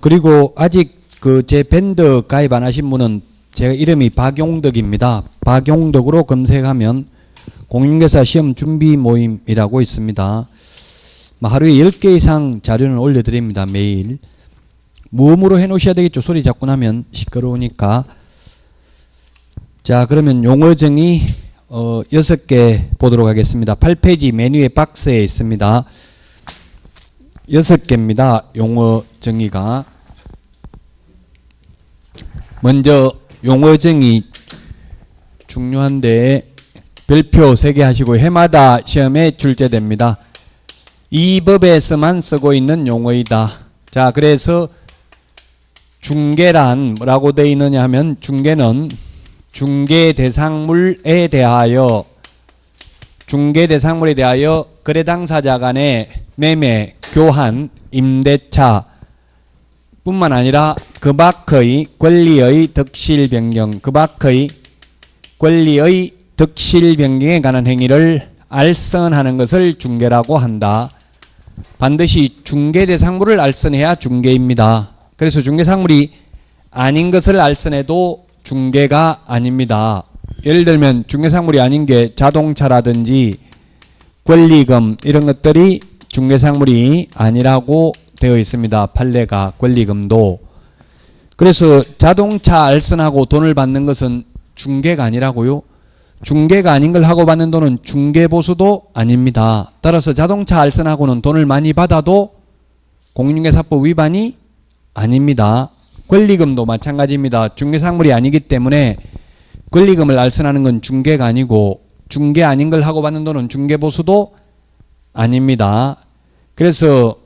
그리고 아직 제 밴드 가입 안 하신 분은 제가 이름이 박용덕입니다. 박용덕으로 검색하면 공인중개사 시험 준비 모임이라고 있습니다. 하루에 10개 이상 자료는 올려드립니다. 매일. 무음으로 해놓으셔야 되겠죠. 소리 자꾸 나면 시끄러우니까. 자, 그러면 용어 정의 6개 보도록 하겠습니다. 8페이지 메뉴의 박스에 있습니다. 6개입니다. 용어 정의가. 먼저 용어 정의 중요한데 별표 3개 하시고 해마다 시험에 출제됩니다. 이 법에서만 쓰고 있는 용어이다. 자, 그래서 중개란 뭐라고 되어 있느냐 하면 중개는 중개대상물에 대하여 거래 당사자 간의 매매, 교환, 임대차 뿐만 아니라 그 밖의 권리의 덕실 변경, 변경에 관한 행위를 알선하는 것을 중개라고 한다. 반드시 중개대상물을 알선해야 중개입니다. 그래서 중개상물이 아닌 것을 알선해도 중개가 아닙니다. 예를 들면 중개상물이 아닌 게 자동차라든지 권리금 이런 것들이 중개상물이 아니라고 되어 있습니다. 판례가 권리금도. 그래서 자동차 알선하고 돈을 받는 것은 중개가 아니라고요. 중개가 아닌 걸 하고 받는 돈은 중개보수도 아닙니다. 따라서 자동차 알선하고는 돈을 많이 받아도 공인중개사법 위반이 아닙니다. 권리금도 마찬가지입니다. 중개상물이 아니기 때문에 권리금을 알선하는 건 중개가 아니고 중개 아닌 걸 하고 받는 돈은 중개보수도 아닙니다. 그래서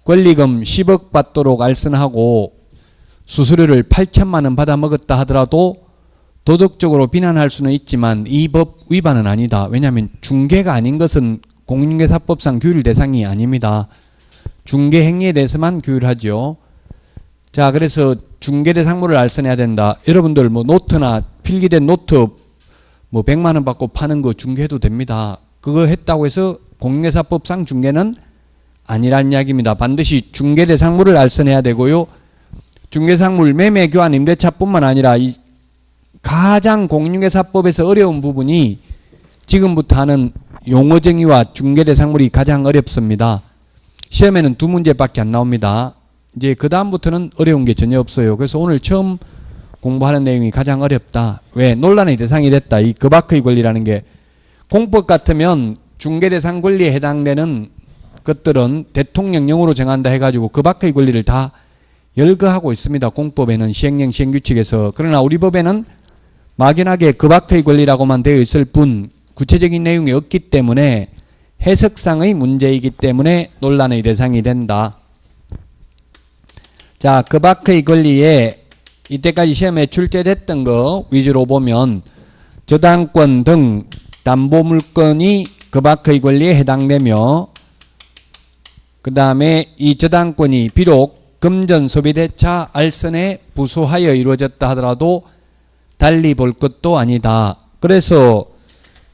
권리금 10억 받도록 알선하고 수수료를 8천만 원 받아 먹었다 하더라도 도덕적으로 비난할 수는 있지만 이 법 위반은 아니다. 왜냐하면 중개가 아닌 것은 공인중개사법상 규율 대상이 아닙니다. 중개 행위에 대해서만 규율하죠. 자, 그래서 중개대상물을 알선해야 된다. 여러분들 노트나 필기된 노트 100만 원 받고 파는 거 중개해도 됩니다. 그거 했다고 해서 공인중개사법상 중개는 아니란 이야기입니다. 반드시 중개대상물을 알선해야 되고요. 중개상물 매매, 교환, 임대차뿐만 아니라 가장 공인중개사법에서 어려운 부분이 지금부터 하는 용어 정의와 중개대상물이 가장 어렵습니다. 시험에는 2문제밖에 안 나옵니다. 이제 그 다음부터는 어려운 게 전혀 없어요. 그래서 오늘 처음 공부하는 내용이 가장 어렵다. 왜? 논란의 대상이 됐다. 이 그 밖의 권리라는 게 공법 같으면 중개대상 권리에 해당되는 것들은 대통령령으로 정한다 해가지고 그 밖의 권리를 다 열거하고 있습니다. 공법에는 시행령 시행규칙에서. 그러나 우리 법에는 막연하게 그 밖의 권리라고만 되어 있을 뿐 구체적인 내용이 없기 때문에 해석상의 문제이기 때문에 논란의 대상이 된다. 자, 그 밖의 권리에 이때까지 시험에 출제됐던 거 위주로 보면 저당권 등 담보물건이 그 밖의 권리에 해당되며 그 다음에 이 저당권이 비록 금전 소비대차 알선에 부수하여 이루어졌다 하더라도 달리 볼 것도 아니다. 그래서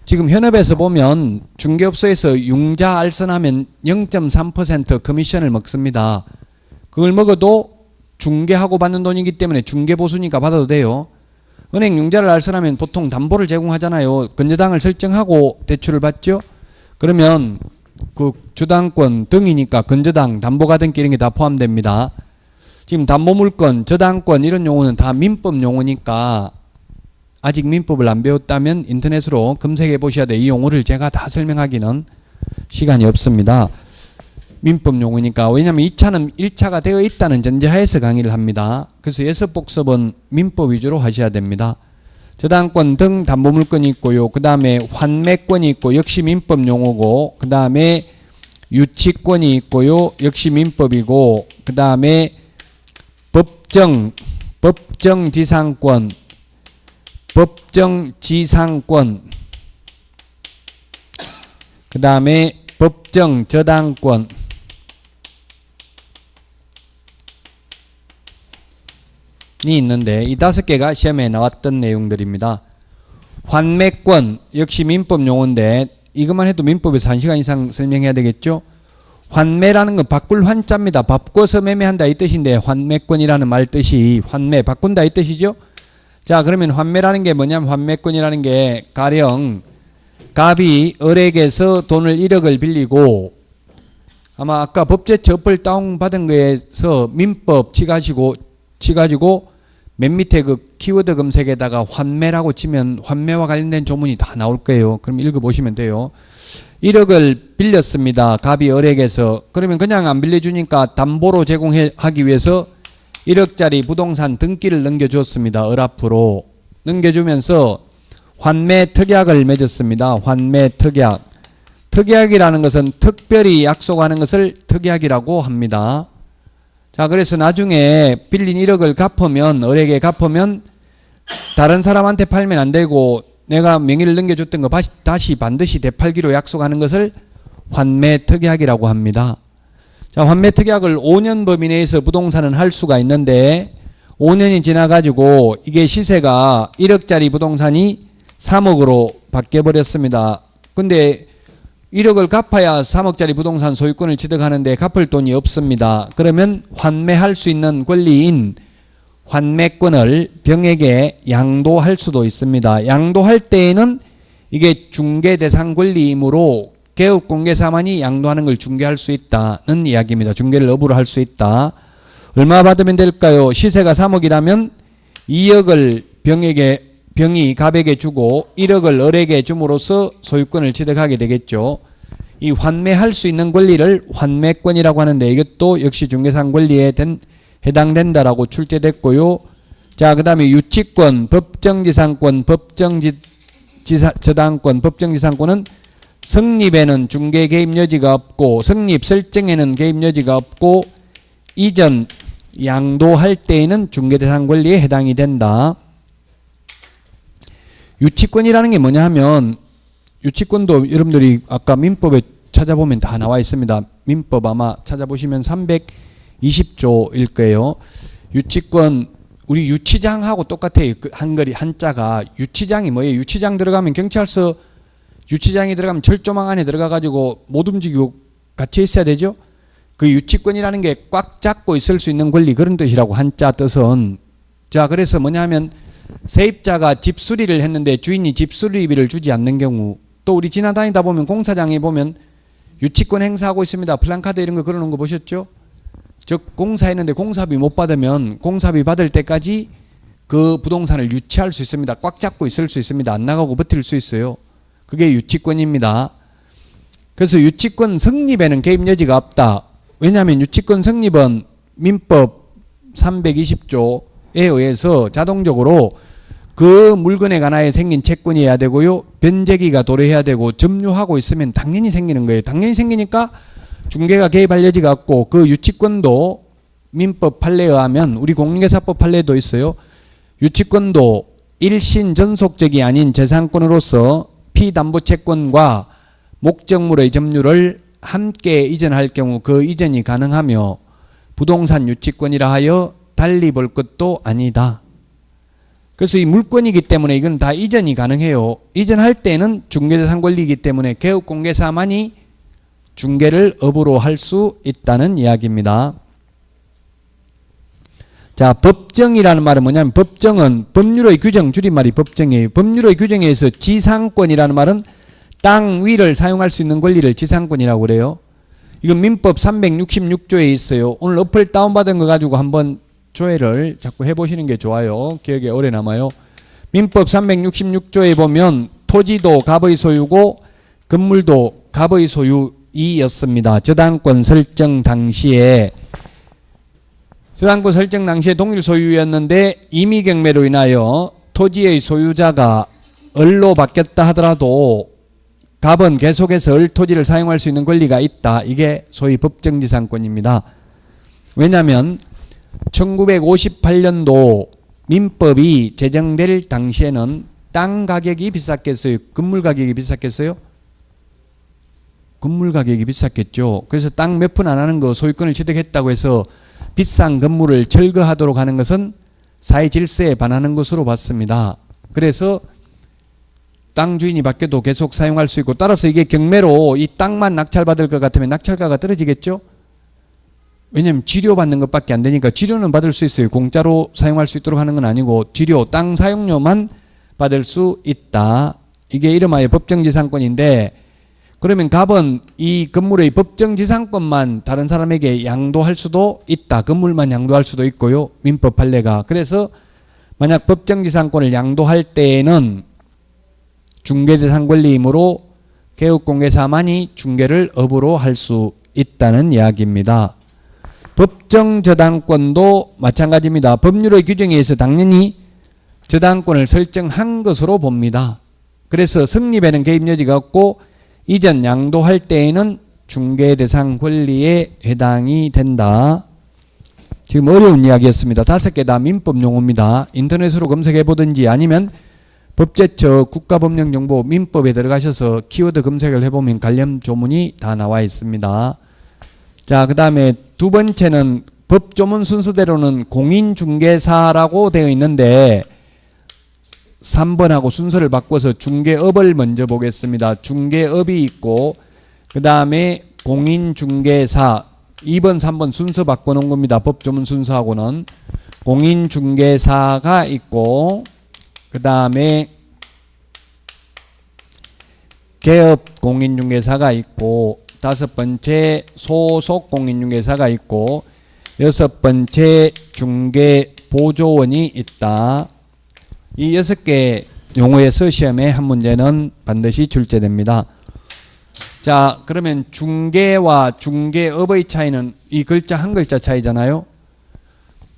지금 현업에서 보면 중개업소에서 융자 알선하면 0.3% 커미션을 먹습니다. 그걸 먹어도 중개하고 받는 돈이기 때문에 중개보수니까 받아도 돼요. 은행 융자를 알선하면 보통 담보를 제공하잖아요. 근저당을 설정하고 대출을 받죠. 그러면 그 주당권 등이니까 근저당, 담보가등기 이런 게 다 포함됩니다. 지금 담보물건, 저당권 이런 용어는 다 민법 용어니까 아직 민법을 안 배웠다면 인터넷으로 검색해 보셔야 돼요. 이 용어를 제가 다 설명하기는 시간이 없습니다. 민법 용어니까. 왜냐하면 2차는 1차가 되어 있다는 전제하에서 강의를 합니다. 그래서 6복습은 민법 위주로 하셔야 됩니다. 저당권 등 담보물건이 있고요. 그 다음에 환매권이 있고 역시 민법 용어고 그 다음에 유치권이 있고요. 역시 민법이고 그 다음에 법정지상권 그 다음에 법정저당권 있는데 이 5개가 시험에 나왔던 내용들입니다. 환매권 역시 민법 용어인데 이것만 해도 민법에서 1시간 이상 설명해야 되겠죠. 환매라는 건 바꿀 환자입니다. 바꿔서 매매한다 이 뜻인데 환매권이라는 말 뜻이 환매, 바꾼다 이 뜻이죠. 자, 그러면 환매라는 게 뭐냐면 환매권이라는 게 가령 갑이 을에게서 돈을 1억을 빌리고 아마 아까 법제처 어플 다운받은 거에서 민법 치가지고 맨 밑에 그 키워드 검색에다가 환매라고 치면 환매와 관련된 조문이 다 나올 거예요. 그럼 읽어보시면 돼요. 1억을 빌렸습니다. 갑이 을에게서. 그러면 그냥 안 빌려주니까 담보로 제공하기 위해서 1억짜리 부동산 등기를 넘겨줬습니다. 을 앞으로. 넘겨주면서 환매 특약을 맺었습니다. 환매 특약. 특약이라는 것은 특별히 약속하는 것을 특약이라고 합니다. 자, 그래서 나중에 빌린 1억을 갚으면, 을에게 갚으면 다른 사람한테 팔면 안 되고 내가 명의를 넘겨줬던 거 다시 반드시 되팔기로 약속하는 것을 환매 특약이라고 합니다. 자, 환매 특약을 5년 범위 내에서 부동산은 할 수가 있는데 5년이 지나가지고 이게 시세가 1억짜리 부동산이 3억으로 바뀌어버렸습니다. 근데 1억을 갚아야 3억짜리 부동산 소유권을 취득하는데 갚을 돈이 없습니다. 그러면 환매할 수 있는 권리인 환매권을 병에게 양도할 수도 있습니다. 양도할 때에는 이게 중개 대상 권리이므로 개업공개사만이 양도하는 걸 중개할 수 있다는 이야기입니다. 중개를 업으로 할 수 있다. 얼마 받으면 될까요? 시세가 3억이라면 2억을 병이 갑에게 주고 1억을 을에게 줌으로써 소유권을 취득하게 되겠죠. 이 환매할 수 있는 권리를 환매권이라고 하는데 이것도 역시 중개상 권리에 해당된다라고 출제됐고요. 자, 그 다음에 유치권, 법정지상권, 법정저당권, 법정지상권은 성립에는 중개 개입 여지가 없고 성립 설정에는 개입 여지가 없고 이전 양도할 때에는 중개대상 권리에 해당이 된다. 유치권이라는 게 뭐냐 하면 유치권도 여러분들이 아까 민법에 찾아보면 다 나와 있습니다. 민법 아마 찾아보시면 320조일 거예요. 유치권 우리 유치장하고 똑같아요. 그 한글이 한자가 유치장이 뭐예요? 유치장 들어가면 경찰서 유치장에 들어가면 철조망 안에 들어가 가지고 못 움직이고 갇혀 있어야 되죠. 그 유치권이라는 게 꽉 잡고 있을 수 있는 권리 그런 뜻이라고 한자 뜻은. 자, 그래서 뭐냐 하면 세입자가 집 수리를 했는데 주인이 집 수리비를 주지 않는 경우 또 우리 지나다니다 보면 공사장에 보면 유치권 행사하고 있습니다. 플랜카드 이런 거 걸어놓은 거 보셨죠? 즉 공사했는데 공사비 못 받으면 공사비 받을 때까지 그 부동산을 유치할 수 있습니다. 꽉 잡고 있을 수 있습니다. 안 나가고 버틸 수 있어요. 그게 유치권입니다. 그래서 유치권 성립에는 개입 여지가 없다. 왜냐하면 유치권 성립은 민법 320조에 의해서 자동적으로 그 물건에 관하여 생긴 채권이어야 되고요. 변제기가 도래해야 되고 점유하고 있으면 당연히 생기는 거예요. 당연히 생기니까 중개가 개입할 여지가 없고 그 유치권도 민법 판례에 의하면 우리 공인중개사법 판례도 있어요. 유치권도 일신 전속적이 아닌 재산권으로서 피담보채권과 목적물의 점유를 함께 이전할 경우 그 이전이 가능하며 부동산 유치권이라 하여 달리 볼 것도 아니다. 그래서 이 물권이기 때문에 이건 다 이전이 가능해요. 이전할 때는 중개대상 권리이기 때문에 개업공개사만이 중개를 업으로 할 수 있다는 이야기입니다. 자, 법정이라는 말은 뭐냐면 법정은 법률의 규정 줄임말이 법정이에요. 법률의 규정에 의해서 지상권이라는 말은 땅 위를 사용할 수 있는 권리를 지상권이라고 그래요. 이건 민법 366조에 있어요. 오늘 어플 다운받은 거 가지고 한번 조회를 자꾸 해보시는 게 좋아요. 기억에 오래 남아요. 민법 366조에 보면 토지도 갑의 소유고 건물도 갑의 소유이었습니다. 저당권 설정 당시에 동일 소유였는데 임의경매로 인하여 토지의 소유자가 을로 바뀌었다 하더라도 갑은 계속해서 을 토지를 사용할 수 있는 권리가 있다. 이게 소위 법정지상권입니다. 왜냐하면 1958년도 민법이 제정될 당시에는 땅 가격이 비쌌겠어요? 건물 가격이 비쌌겠어요? 건물 가격이 비쌌겠죠. 그래서 땅 몇 푼 안 하는 거 소유권을 취득했다고 해서 비싼 건물을 철거하도록 하는 것은 사회 질서에 반하는 것으로 봤습니다. 그래서 땅 주인이 바뀌어도 계속 사용할 수 있고, 따라서 이게 경매로 이 땅만 낙찰받을 것 같으면 낙찰가가 떨어지겠죠? 왜냐면 지료받는 것밖에 안 되니까. 지료는 받을 수 있어요. 공짜로 사용할 수 있도록 하는 건 아니고 지료, 땅 사용료만 받을 수 있다. 이게 이름하여 법정지상권인데, 그러면 갑은 이 건물의 법정지상권만 다른 사람에게 양도할 수도 있다. 건물만 양도할 수도 있고요. 민법 판례가. 그래서 만약 법정지상권을 양도할 때에는 중개대상 권리이므로 개업공개사만이 중개를 업으로 할 수 있다는 이야기입니다. 법정저당권도 마찬가지입니다. 법률의 규정에 의해서 당연히 저당권을 설정한 것으로 봅니다. 그래서 성립에는 개입 여지가 없고 이전 양도할 때에는 중개대상 권리에 해당이 된다. 지금 어려운 이야기였습니다. 5개 다 민법 용어입니다. 인터넷으로 검색해 보든지 아니면 법제처 국가법령정보 민법에 들어가셔서 키워드 검색을 해보면 관련 조문이 다 나와 있습니다. 자, 그 다음에 두 번째는 법조문 순서대로는 공인중개사라고 되어 있는데 3번하고 순서를 바꿔서 중개업을 먼저 보겠습니다. 중개업이 있고 그 다음에 공인중개사 2번 3번 순서 바꿔놓은 겁니다. 법조문 순서하고는 공인중개사가 있고 그 다음에 개업 공인중개사가 있고 5번째 소속 공인중개사가 있고 6번째 중개보조원이 있다. 이 6개 용어에서 시험에 한 문제는 반드시 출제됩니다. 자, 그러면 중개와 중개업의 차이는 이 글자 한 글자 차이잖아요.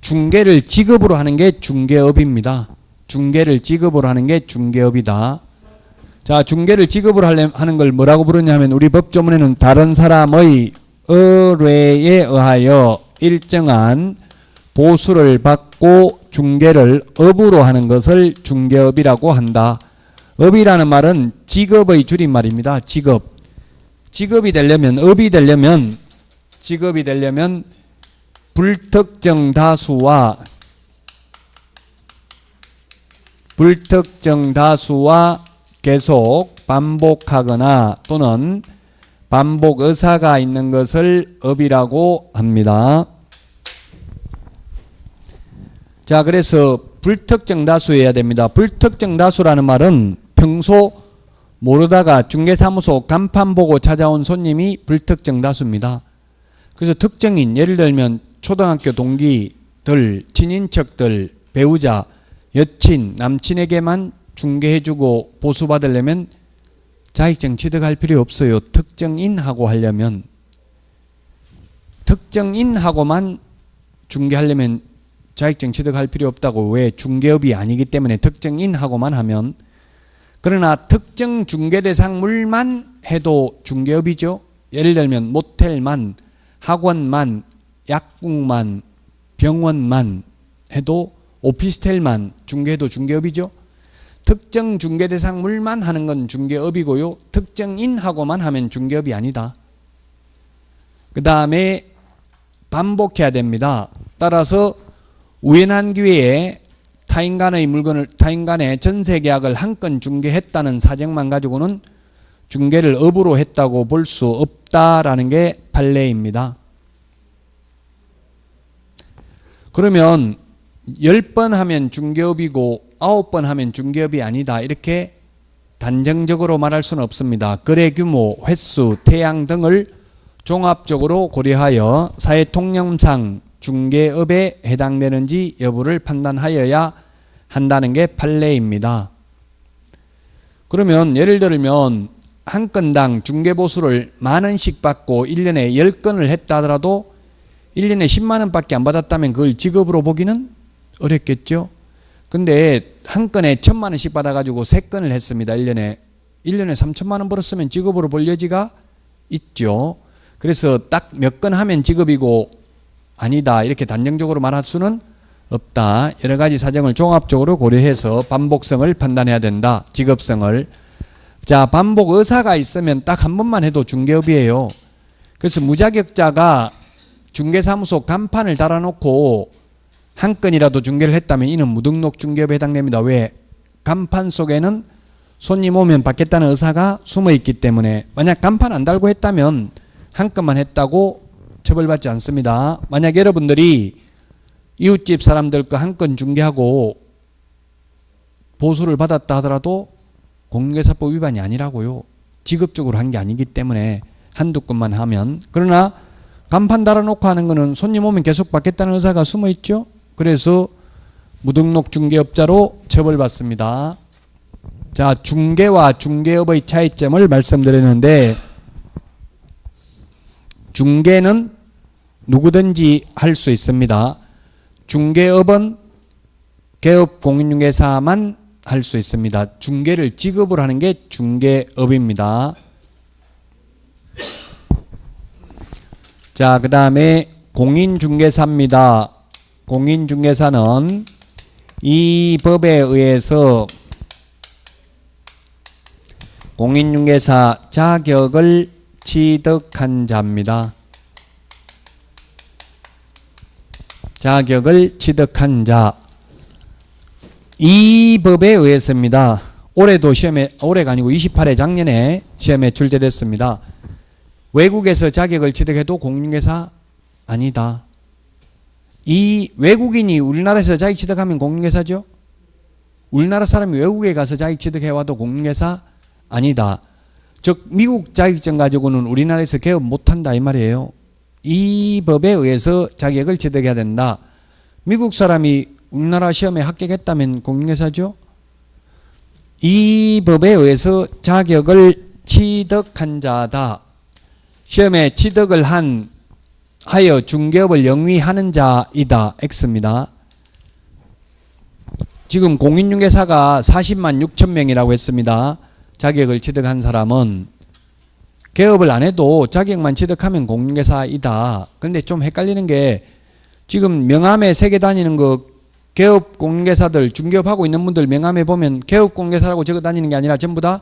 중개를 직업으로 하는 게 중개업입니다. 중개를 직업으로 하는 게 중개업이다. 자, 중개를 직업으로 하는 걸 뭐라고 부르냐 하면 우리 법조문에는 다른 사람의 의뢰에 의하여 일정한 보수를 받고 중개를 업으로 하는 것을 중개업이라고 한다. 업이라는 말은 직업의 줄임말입니다. 직업. 직업이 되려면, 업이 되려면, 직업이 되려면 불특정 다수와 계속 반복하거나 또는 반복 의사가 있는 것을 업이라고 합니다. 자, 그래서 불특정 다수여야 됩니다. 불특정 다수라는 말은 평소 모르다가 중개사무소 간판 보고 찾아온 손님이 불특정 다수입니다. 그래서 특정인, 예를 들면 초등학교 동기들, 친인척들, 배우자, 여친, 남친에게만 중개해주고 보수받으려면 자격증 취득할 필요 없어요. 특정인하고 하려면. 특정인하고만 중개하려면 자격증 취득할 필요 없다고. 왜? 중개업이 아니기 때문에 특정인하고만 하면. 그러나 특정 중개대상물만 해도 중개업이죠. 예를 들면 모텔만, 학원만, 약국만, 병원만 해도, 오피스텔만 중개해도 중개업이죠. 특정 중개대상물만 하는 건 중개업이고요. 특정인하고만 하면 중개업이 아니다. 그 다음에 반복해야 됩니다. 따라서 우연한 기회에 타인간의 전세계약을 한 건 중개했다는 사정만 가지고는 중개를 업으로 했다고 볼 수 없다라는 게 판례입니다. 그러면 10번 하면 중개업이고 9번 하면 중개업이 아니다, 이렇게 단정적으로 말할 수는 없습니다. 거래 규모, 횟수, 태양 등을 종합적으로 고려하여 사회 통념상 중개업에 해당되는지 여부를 판단하여야 한다는 게 판례입니다. 그러면 예를 들면 한 건당 중개보수를 10,000원씩 받고 1년에 10건을 했다 하더라도 1년에 10만 원밖에 안 받았다면 그걸 직업으로 보기는 어렵겠죠. 근데 한 건에 1,000만 원씩 받아가지고 3건을 했습니다. 1년에 3천만 원 벌었으면 직업으로 볼 여지가 있죠. 그래서 딱 몇 건 하면 직업이고 아니다, 이렇게 단정적으로 말할 수는 없다. 여러 가지 사정을 종합적으로 고려해서 반복성을 판단해야 된다. 직업성을. 자, 반복 의사가 있으면 딱 한 번만 해도 중개업이에요. 그래서 무자격자가 중개사무소 간판을 달아놓고 한 건이라도 중개를 했다면 이는 무등록 중개업에 해당됩니다. 왜? 간판 속에는 손님 오면 받겠다는 의사가 숨어 있기 때문에 만약 간판 안 달고 했다면 한 건만 했다고 처벌받지 않습니다. 만약 여러분들이 이웃집 사람들 거 한 건 중개하고 보수를 받았다 하더라도 공인중개사법 위반이 아니라고요. 직업적으로 한 게 아니기 때문에 한두 건만 하면. 그러나 간판 달아놓고 하는 거는 손님 오면 계속 받겠다는 의사가 숨어 있죠. 그래서 무등록 중개업자로 처벌받습니다. 자, 중개와 중개업의 차이점을 말씀드렸는데, 중개는 누구든지 할 수 있습니다. 중개업은 개업 공인중개사만 할 수 있습니다. 중개를 직업으로 하는 게 중개업입니다. 자, 그 다음에 공인중개사입니다. 공인중개사는 이 법에 의해서 공인중개사 자격을 취득한 자입니다. 자격을 취득한 자. 이 법에 의해서입니다. 올해도 시험에, 올해가 아니고 28회 작년에 시험에 출제됐습니다. 외국에서 자격을 취득해도 공인중개사 아니다. 이 외국인이 우리나라에서 자격 취득하면 공인중개사죠? 우리나라 사람이 외국에 가서 자격 취득해와도 공인중개사 아니다. 즉 미국 자격증 가지고는 우리나라에서 개업 못한다 이 말이에요. 이 법에 의해서 자격을 취득해야 된다. 미국 사람이 우리나라 시험에 합격했다면 공인중개사죠? 이 법에 의해서 자격을 취득한 자다. 시험에 취득을 하여 중개업을 영위하는 자이다. X입니다. 지금 공인중개사가 40만 6천 명이라고 했습니다. 자격을 취득한 사람은 개업을 안 해도 자격만 취득하면 공인중개사이다. 근데 좀 헷갈리는 게 지금 명함에 새겨 다니는 거 개업 공인중개사들 중개업하고 있는 분들 명함에 보면 개업 공인중개사라고 적어 다니는 게 아니라 전부 다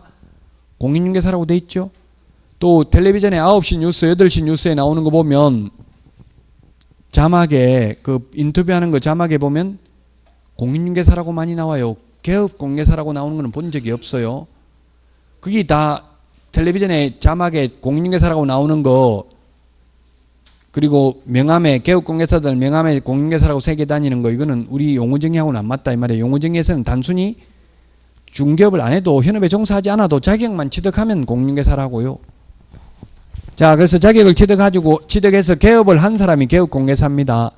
공인중개사라고 돼 있죠. 또 텔레비전에 9시 뉴스, 8시 뉴스에 나오는 거 보면 자막에 그 인터뷰하는 거 자막에 보면 공인중개사라고 많이 나와요. 개업 공인중개사라고 나오는 거는 본 적이 없어요. 그게 다 텔레비전에 자막에 공인중개사라고 나오는 거 그리고 명함에 개업 공인중개사들 명함에 공인중개사라고 새겨 다니는 거 이거는 우리 용어정의하고는 안 맞다 이 말이에요. 용어정의에서는 단순히 중개업을 안 해도 현업에 종사하지 않아도 자격만 취득하면 공인중개사라고요. 자, 그래서 자격을 취득해서 개업을 한 사람이 개업 공인중개사입니다.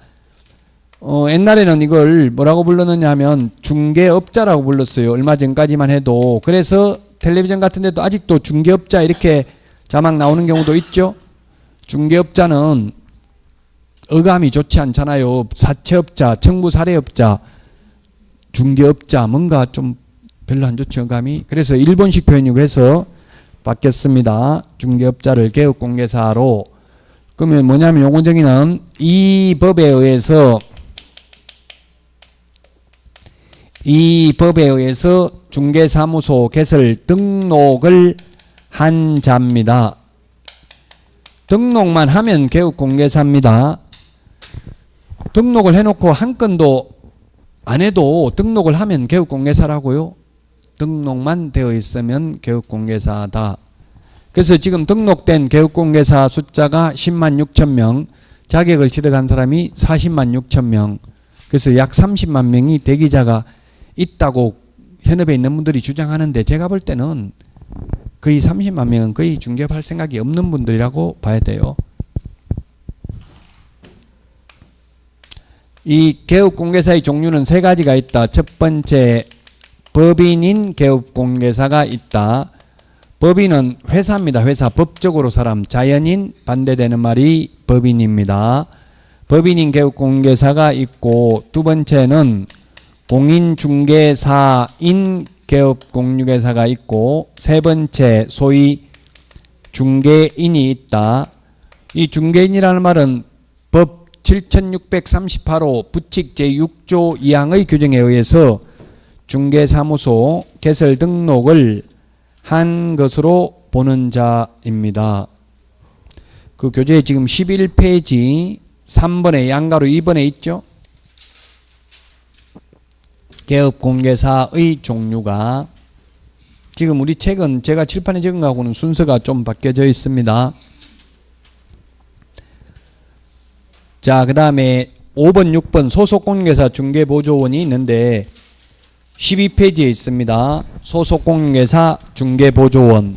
옛날에는 이걸 뭐라고 불렀느냐 하면 중개업자라고 불렀어요. 얼마 전까지만 해도. 그래서 텔레비전 같은 데도 아직도 중개업자 이렇게 자막 나오는 경우도 있죠. 중개업자는 어감이 좋지 않잖아요. 사채업자, 청부사례업자, 중개업자 뭔가 좀 별로 안 좋죠. 어감이. 그래서 일본식 표현이고 해서 바뀌었습니다. 중개업자를 개업공개사로. 그러면 뭐냐면 용어정의는 이 법에 의해서 중개사무소 개설 등록을 한 자입니다. 등록만 하면 개업공개사입니다. 등록을 해놓고 한 건도 안 해도 등록을 하면 개업공개사라고요. 등록만 되어 있으면 개업공개사다. 그래서 지금 등록된 개업공개사 숫자가 10만 6천 명, 자격을 취득한 사람이 40만 6천 명. 그래서 약 30만 명이 대기자가 있다고 현업에 있는 분들이 주장하는데 제가 볼 때는 거의 30만 명은 거의 중개업할 생각이 없는 분들이라고 봐야 돼요. 이 개업공개사의 종류는 세 가지가 있다. 첫 번째, 법인인 개업공개사가 있다. 법인은 회사입니다. 회사. 법적으로 사람. 자연인 반대되는 말이 법인입니다. 법인인 개업공개사가 있고, 두 번째는 공인중개사인 개업공인중개사가 있고, 세 번째 소위 중개인이 있다. 이 중개인이라는 말은 법 7638호 부칙 제6조 2항의 규정에 의해서 중개사무소 개설 등록을 한 것으로 보는 자입니다. 그 교재에 지금 11페이지 3번에 양가로 2번에 있죠. 개업공개사의 종류가 지금 우리 책은 제가 칠판에 적은 거하고는 순서가 좀 바뀌어져 있습니다. 자, 그 다음에 5번, 6번 소속공인중개사 중개보조원이 있는데 12페이지에 있습니다. 소속공인중개사 중개보조원.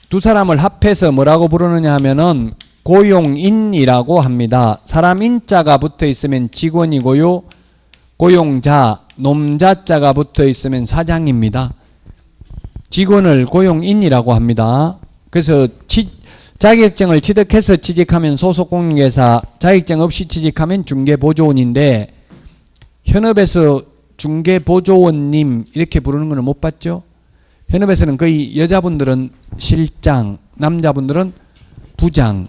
두 사람을 합해서 뭐라고 부르느냐 하면은 고용인이라고 합니다. 사람 인자가 붙어 있으면 직원이고요. 고용자, 놈자자가 붙어 있으면 사장입니다. 직원을 고용인이라고 합니다. 그래서 자격증을 취득해서 취직하면 소속공인중개사, 자격증 없이 취직하면 중개보조원인데 현업에서 중개보조원님 이렇게 부르는 거는 못 봤죠? 현업에서는 거의 여자분들은 실장, 남자분들은 부장,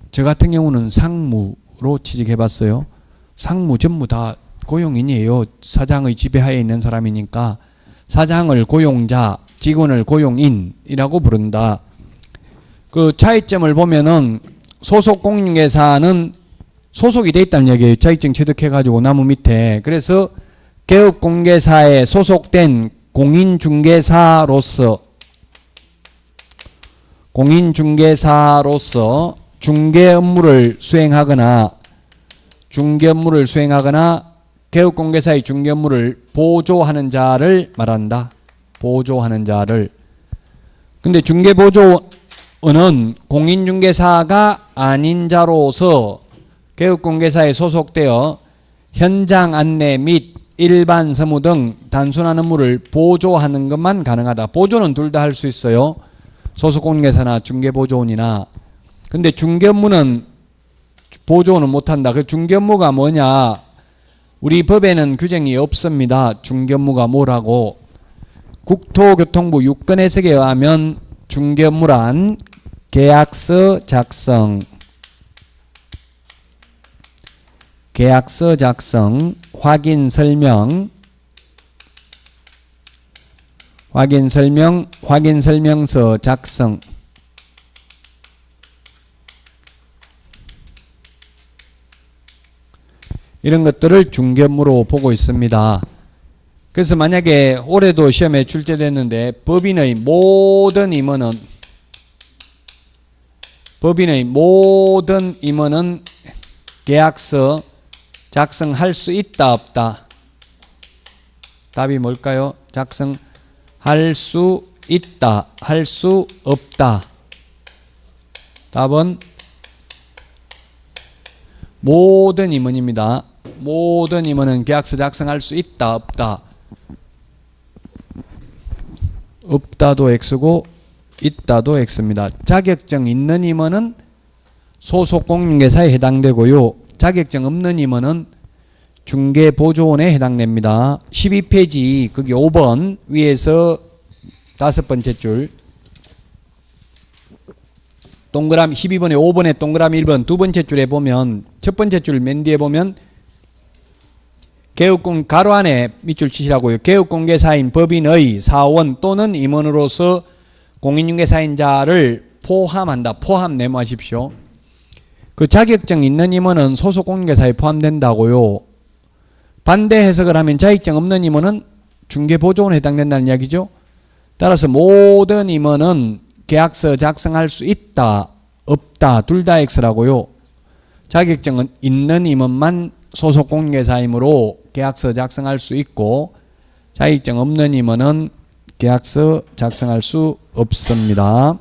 저 같은 경우는 상무로 취직해봤어요. 상무 전부 다 고용인이에요. 사장의 지배하에 있는 사람이니까 사장을 고용자, 직원을 고용인이라고 부른다. 그 차이점을 보면은 소속공인중개사는 소속이 돼 있다는 얘기예요. 자격증 취득해가지고 나무 밑에. 그래서 개업공개사에 소속된 공인중개사로서 중개 업무를 수행하거나 개업공개사의 중개 업무를 보조하는 자를 말한다. 보조하는 자를. 근데 중개보조원은 공인중개사가 아닌 자로서 개업공개사에 소속되어 현장 안내 및 일반 서무 등 단순한 업무를 보조하는 것만 가능하다. 보조는 둘 다 할 수 있어요. 소속공인중개사나 중개보조원이나. 근데 중개업무는 보조는 못한다. 그 중개업무가 뭐냐? 우리 법에는 규정이 없습니다. 중개업무가 뭐라고. 국토교통부 6건 해석에 의하면 중개업무란 계약서 작성, 확인 설명서 작성, 이런 것들을 중개업무로 보고 있습니다. 그래서 만약에 올해도 시험에 출제됐는데 법인의 모든 임원은 계약서 작성할 수 있다 없다? 답이 뭘까요? 작성할 수 있다, 할 수 없다. 답은 모든 임원입니다. 모든 임원은 계약서 작성할 수 있다 없다? 없다도 X고 있다도 X입니다. 자격증 있는 임원은 소속공인중개사에 해당되고요. 자격증 없는 임원은 중개보조원에 해당됩니다. 12페이지 거기 5번 위에서 5번째 줄 동그라미 12번에 5번에 동그라미 1번 두 번째 줄에 보면 첫 번째 줄 맨 뒤에 보면 개업공 가로 안에 밑줄 치시라고요. 개업공개사인 법인의 사원 또는 임원으로서 공인중개사인자를 포함한다. 포함 메모하십시오. 그 자격증 있는 임원은 소속공인중개사에 포함된다고요. 반대 해석을 하면 자격증 없는 임원은 중개보조원에 해당된다는 이야기죠. 따라서 모든 임원은 계약서 작성할 수 있다, 없다, 둘 다 X라고요. 자격증은 있는 임원만 소속공인중개사이므로 계약서 작성할 수 있고 자격증 없는 임원은 계약서 작성할 수 없습니다.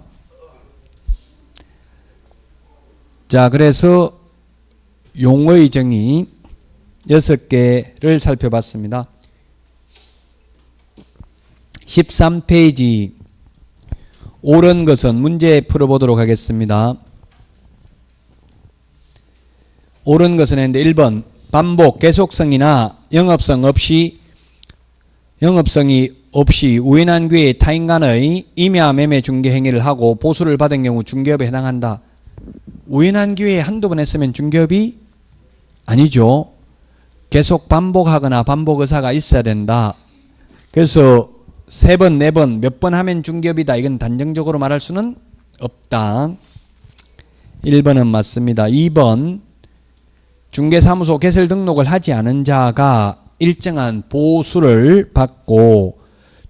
자, 그래서 용어의 정의 6개를 살펴봤습니다. 13페이지 옳은 것은 문제 풀어보도록 하겠습니다. 옳은 것은 했는데 1번 반복, 계속성이나 영업성이 없이 우연한 기회에 타인 간의 임야 매매 중개 행위를 하고 보수를 받은 경우 중개업에 해당한다. 우연한 기회에 한두 번 했으면 중개업이 아니죠. 계속 반복하거나 반복 의사가 있어야 된다. 그래서 3번, 4번 몇 번 하면 중개업이다. 이건 단정적으로 말할 수는 없다. 1번은 맞습니다. 2번 중개사무소 개설 등록을 하지 않은 자가 일정한 보수를 받고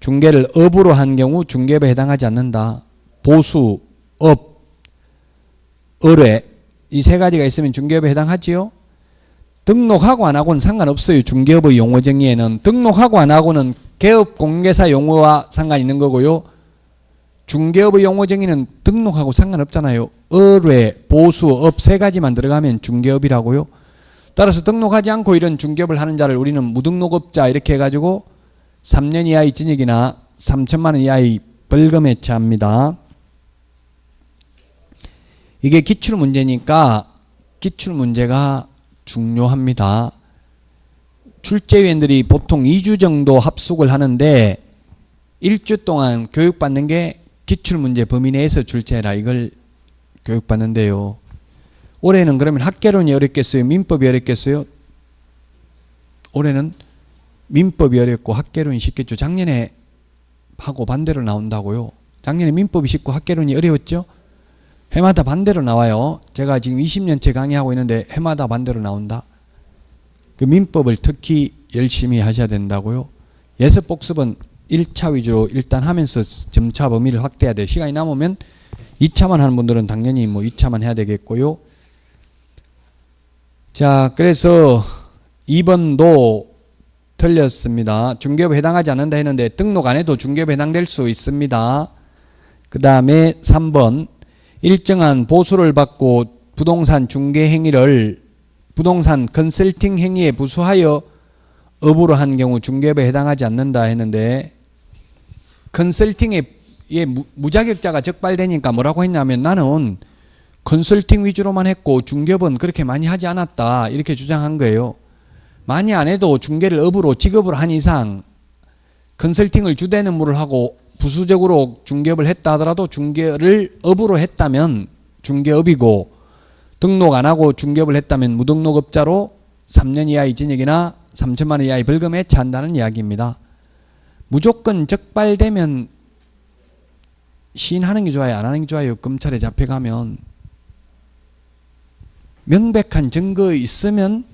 중개를 업으로 한 경우 중개업에 해당하지 않는다. 보수, 업, 의뢰 이 세 가지가 있으면 중개업에 해당하지요. 등록하고 안 하고는 상관없어요. 중개업의 용어 정의에는 등록하고 안 하고는 개업공개사 용어와 상관 있는 거고요. 중개업의 용어 정의는 등록하고 상관없잖아요. 의뢰, 보수, 업 세 가지만 들어가면 중개업이라고요. 따라서 등록하지 않고 이런 중개업을 하는 자를 우리는 무등록업자 이렇게 해가지고 3년 이하의 징역이나 3천만 원 이하의 벌금에 처합니다. 이게 기출문제니까 기출문제가 중요합니다. 출제위원들이 보통 2주 정도 합숙을 하는데 1주 동안 교육받는 게 기출문제 범위 내에서 출제해라 이걸 교육받는데요. 올해는 그러면 학개론이 어렵겠어요? 민법이 어렵겠어요? 올해는 민법이 어렵고 학개론이 쉽겠죠. 작년에 하고 반대로 나온다고요. 작년에 민법이 쉽고 학개론이 어려웠죠. 해마다 반대로 나와요. 제가 지금 20년째 강의하고 있는데 해마다 반대로 나온다. 그 민법을 특히 열심히 하셔야 된다고요. 예습 복습은 1차 위주로 일단 하면서 점차 범위를 확대해야 돼요. 시간이 남으면 2차만 하는 분들은 당연히 뭐 2차만 해야 되겠고요. 자, 그래서 2번도 틀렸습니다. 중개업에 해당하지 않는다 했는데 등록 안 해도 중개업에 해당될 수 있습니다. 그 다음에 3번 일정한 보수를 받고 부동산 중개 행위를 부동산 컨설팅 행위에 부수하여 업으로 한 경우 중개업에 해당하지 않는다 했는데 컨설팅에 무자격자가 적발되니까 뭐라고 했냐면 나는 컨설팅 위주로만 했고 중개업은 그렇게 많이 하지 않았다 이렇게 주장한 거예요. 많이 안 해도 중개를 업으로 직업으로 한 이상 컨설팅을 주된 업무를 하고 부수적으로 중개업을 했다 하더라도 중개를 업으로 했다면 중개업이고 등록 안 하고 중개업을 했다면 무등록업자로 3년 이하의 징역이나 3천만 원 이하의 벌금에 처한다는 이야기입니다. 무조건 적발되면 시인하는 게 좋아요? 안 하는 게 좋아요? 검찰에 잡혀가면 명백한 증거 있으면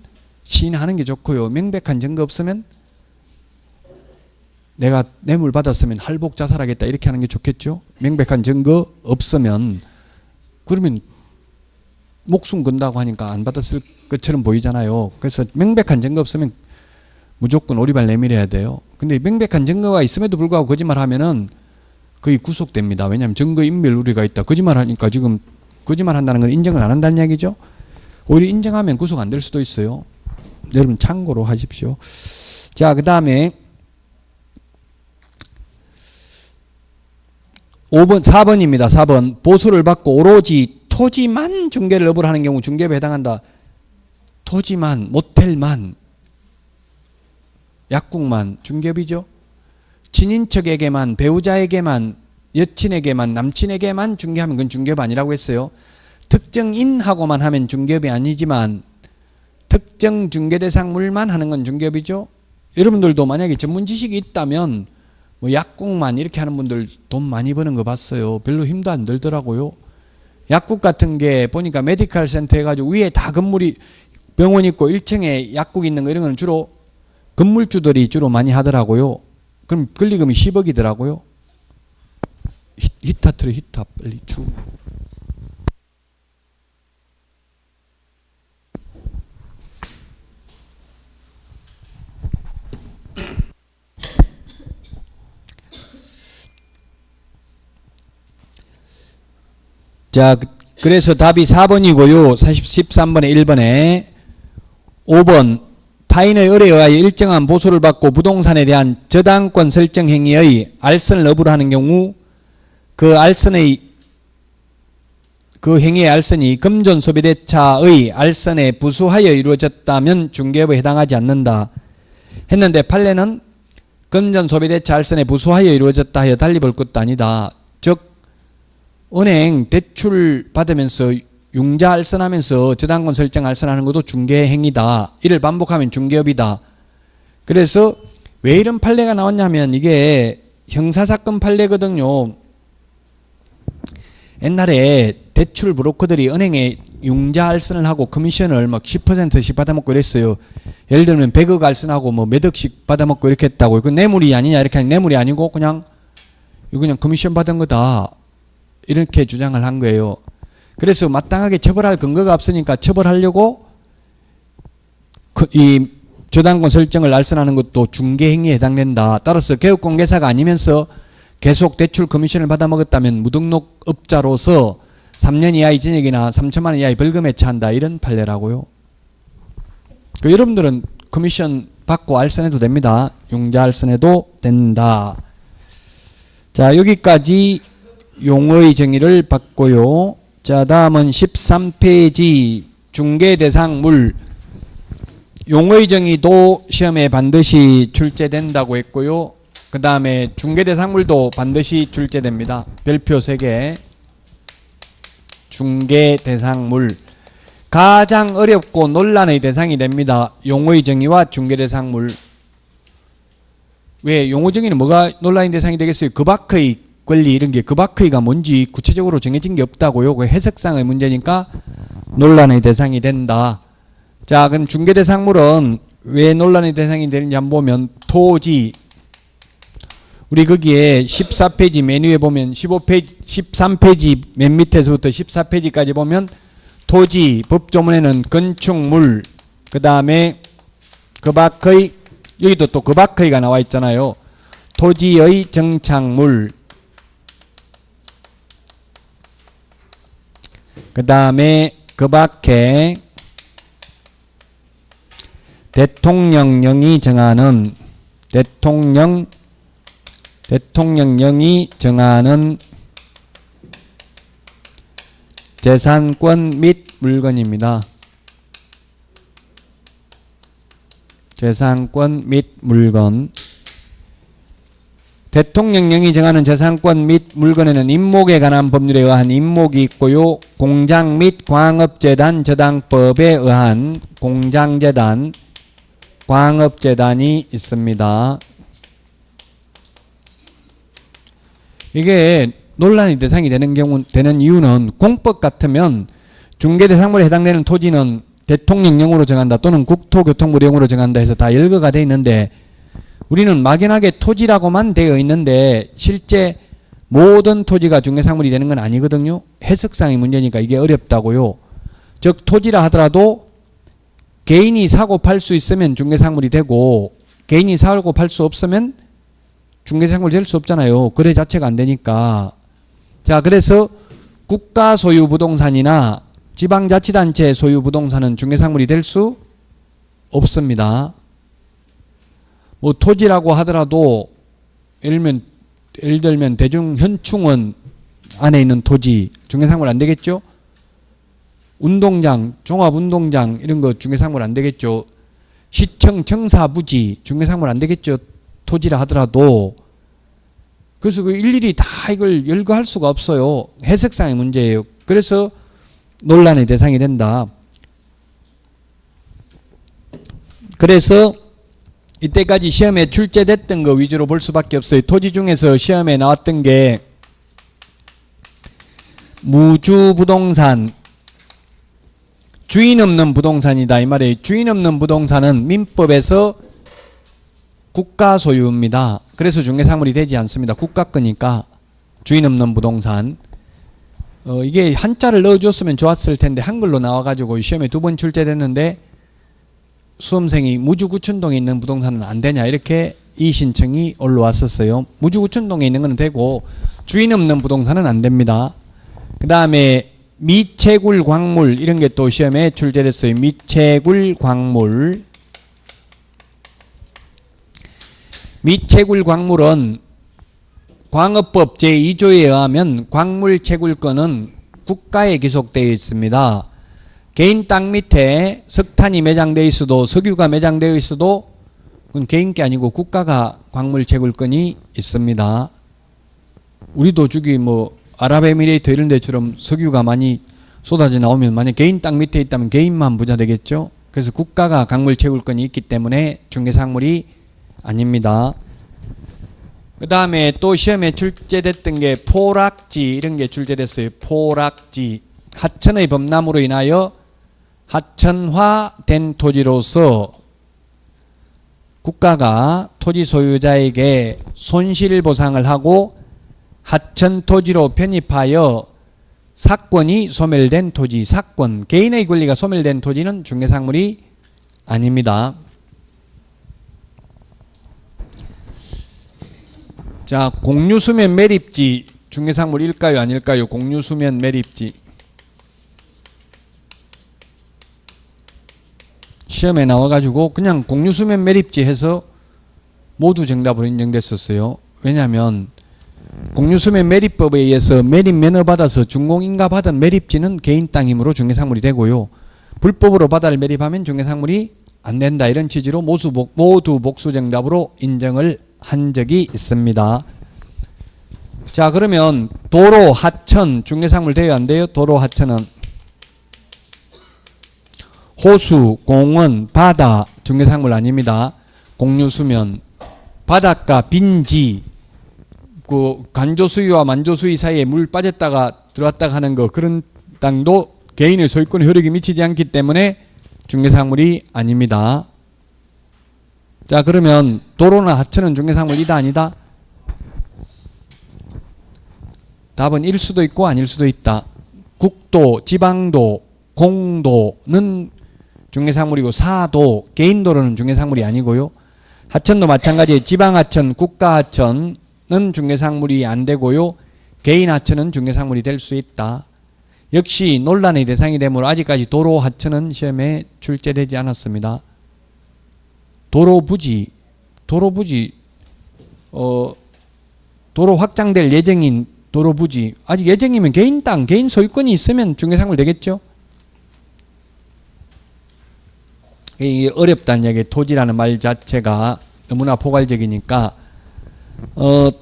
시인하는 게 좋고요. 명백한 증거 없으면 내가 뇌물 받았으면 할복 자살하겠다 이렇게 하는 게 좋겠죠. 명백한 증거 없으면 그러면 목숨 건다고 하니까 안 받았을 것처럼 보이잖아요. 그래서 명백한 증거 없으면 무조건 오리발 내밀어야 돼요. 근데 명백한 증거가 있음에도 불구하고 거짓말하면은 거의 구속됩니다. 왜냐하면 증거 인멸 우려가 있다. 거짓말하니까 지금 거짓말한다는 건 인정을 안 한다는 얘기죠. 오히려 인정하면 구속 안 될 수도 있어요. 여러분 참고로 하십시오. 자, 그 다음에 4번입니다. 4번 보수를 받고 오로지 토지만 중개를 업으로 하는 경우 중개업에 해당한다. 토지만, 모텔만, 약국만 중개업이죠. 친인척에게만, 배우자에게만, 여친에게만, 남친에게만 중개하면 그건 중개업 아니라고 했어요. 특정인하고만 하면 중개업이 아니지만 특정 중개대상물만 하는 건 중개업이죠. 여러분들도 만약에 전문 지식이 있다면 뭐 약국만 이렇게 하는 분들 돈 많이 버는 거 봤어요. 별로 힘도 안 들더라고요. 약국 같은 게 보니까 메디컬 센터 해가지고 위에 다 건물이 병원 있고 1층에 약국 있는 거 이런 건 주로 건물주들이 주로 많이 하더라고요. 그럼 권리금이 10억이더라고요. 히타트를 히타 빨리 주. 자, 그래서 답이 4번이고요. 13번에 1번에 5번 타인의 의뢰에 의하여 일정한 보수를 받고 부동산에 대한 저당권 설정 행위의 알선을 업으로 하는 경우 그 행위의 알선이 금전 소비대차의 알선에 부수하여 이루어졌다면 중개업에 해당하지 않는다 했는데 판례는 금전 소비대차 알선에 부수하여 이루어졌다 하여 달리 볼 것도 아니다. 즉 은행 대출 받으면서 융자 알선하면서 저당권 설정 알선하는 것도 중개 행위다. 이를 반복하면 중개업이다. 그래서 왜 이런 판례가 나왔냐면 이게 형사사건 판례거든요. 옛날에 대출 브로커들이 은행에 융자 알선을 하고 커미션을 막 10%씩 받아먹고 이랬어요. 예를 들면 100억 알선하고 뭐 몇 억씩 받아먹고 이렇게 했다고. 그 뇌물이 아니냐 이렇게 하니 뇌물이 아니고 그냥 커미션 받은 거다 이렇게 주장을 한 거예요. 그래서 마땅하게 처벌할 근거가 없으니까 처벌하려고 이 저당권 설정을 알선하는 것도 중개행위에 해당된다. 따라서 개업공개사가 아니면서 계속 대출 커미션을 받아먹었다면 무등록업자로서 3년 이하의 징역이나 3천만 원 이하의 벌금에 처한다. 이런 판례라고요. 여러분들은 커미션 받고 알선해도 됩니다. 융자 알선해도 된다. 자, 여기까지 용어의 정의를 봤고요. 자, 다음은 13페이지 중개대상물. 용어의 정의도 시험에 반드시 출제된다고 했고요. 그 다음에 중개대상물도 반드시 출제됩니다. 별표 3개. 중개대상물. 가장 어렵고 논란의 대상이 됩니다. 용어의 정의와 중개대상물. 왜? 용어 정의는 뭐가 논란의 대상이 되겠어요? 그 밖의 권리 이런 게 그 밖의가 뭔지 구체적으로 정해진 게 없다고요. 그 해석상의 문제니까 논란의 대상이 된다. 자, 그럼 중개대상물은 왜 논란의 대상이 되는지 한번 보면 토지. 우리 거기에 14페이지 메뉴에 보면 15페이지, 13페이지 맨 밑에서부터 14페이지까지 보면 토지, 법조문에는 건축물, 그 다음에 그 밖의, 여기도 또 그 밖의가 나와 있잖아요. 토지의 정착물, 그 다음에 그 밖에 대통령령이 정하는 대통령령이 정하는 재산권 및 물건입니다. 재산권 및 물건. 대통령령이 정하는 재산권 및 물건에는 임목에 관한 법률에 의한 임목이 있고요. 공장 및 광업재단 저당법에 의한 공장재단, 광업재단이 있습니다. 이게 논란의 대상이 되는 이유는 공법 같으면 중개대상물에 해당되는 토지는 대통령령으로 정한다 또는 국토교통부령으로 정한다 해서 다 열거가 되어 있는데 우리는 막연하게 토지라고만 되어 있는데 실제 모든 토지가 중개상물이 되는 건 아니거든요. 해석상의 문제니까 이게 어렵다고요. 즉 토지라 하더라도 개인이 사고 팔 수 있으면 중개상물이 되고 개인이 사고 팔 수 없으면 중개상물이 될 수 없잖아요. 거래 자체가 안 되니까. 자, 그래서 국가 소유 부동산이나 지방자치단체 소유 부동산은 중개상물이 될 수 없습니다. 뭐 토지라고 하더라도 예를 들면 대중현충원 안에 있는 토지 중개상물 안 되겠죠? 운동장, 종합운동장 이런 거 중개상물 안 되겠죠? 시청 청사부지 중개상물 안 되겠죠? 토지라 하더라도. 그래서 그 일일이 다 이걸 열거할 수가 없어요. 해석상의 문제예요. 그래서 논란의 대상이 된다. 그래서 이때까지 시험에 출제됐던 거 위주로 볼 수밖에 없어요. 토지 중에서 시험에 나왔던 게 무주부동산, 주인 없는 부동산이다 이 말이에요. 주인 없는 부동산은 민법에서 국가 소유입니다. 그래서 중개상물이 되지 않습니다. 국가 거니까 주인 없는 부동산. 이게 한자를 넣어줬으면 좋았을 텐데 한글로 나와가지고 시험에 2번 출제됐는데 수험생이 무주구춘동에 있는 부동산은 안 되냐 이렇게 이 신청이 올라왔었어요. 무주구춘동에 있는 건 되고 주인 없는 부동산은 안 됩니다. 그 다음에 미채굴 광물 이런 게 또 시험에 출제됐어요. 미채굴 광물. 미채굴 광물은 광업법 제2조에 의하면 광물 채굴권은 국가에 기속되어 있습니다. 개인 땅 밑에 석탄이 매장되어 있어도 석유가 매장되어 있어도 그건 개인 게 아니고 국가가 광물 채굴권이 있습니다. 우리도 저기 뭐 아랍에미레이트 이런 데처럼 석유가 많이 쏟아져 나오면 만약 개인 땅 밑에 있다면 개인만 부자 되겠죠. 그래서 국가가 광물 채굴권이 있기 때문에 중개상물이 아닙니다. 그 다음에 또 시험에 출제됐던 게 포락지 이런 게 출제됐어요. 포락지. 하천의 범람으로 인하여 하천화된 토지로서 국가가 토지 소유자에게 손실보상을 하고 하천 토지로 편입하여 사권이 소멸된 토지, 사권, 개인의 권리가 소멸된 토지는 중개상물이 아닙니다. 자, 공유수면 매립지 중개상물일까요, 아닐까요? 공유수면 매립지. 시험에 나와가지고 그냥 공유수면 매립지 해서 모두 정답으로 인정됐었어요. 왜냐하면 공유수면 매립법에 의해서 매립 면허 받아서 준공인가 받은 매립지는 개인 땅 힘으로 중개상물이 되고요. 불법으로 바다를 매립하면 중개상물이 안 된다. 이런 취지로 모두 복수 정답으로 인정을 한 적이 있습니다. 자, 그러면 도로, 하천 중개상물 돼요, 안 돼요? 도로, 하천은 호수, 공원, 바다 중개상물 아닙니다. 공유수면, 바닷가, 빈지, 그 간조수위와 만조수위 사이에 물 빠졌다가 들어왔다가 하는 거, 그런 땅도 개인의 소유권 효력이 미치지 않기 때문에 중개상물이 아닙니다. 자, 그러면 도로나 하천은 중개상물이다, 아니다? 답은 일 수도 있고 아닐 수도 있다. 국도, 지방도, 공도는 중개상물이고 사도, 개인도로는 중개상물이 아니고요. 하천도 마찬가지예요. 지방하천, 국가하천은 중개상물이 안 되고요. 개인하천은 중개상물이 될 수 있다. 역시 논란의 대상이 되므로 아직까지 도로, 하천은 시험에 출제되지 않았습니다. 도로부지, 도로 확장될 예정인 도로부지, 아직 예정이면 개인 땅, 개인 소유권이 있으면 중개상물 되겠죠? 이게 어렵다는 얘기, 토지라는 말 자체가 너무나 포괄적이니까.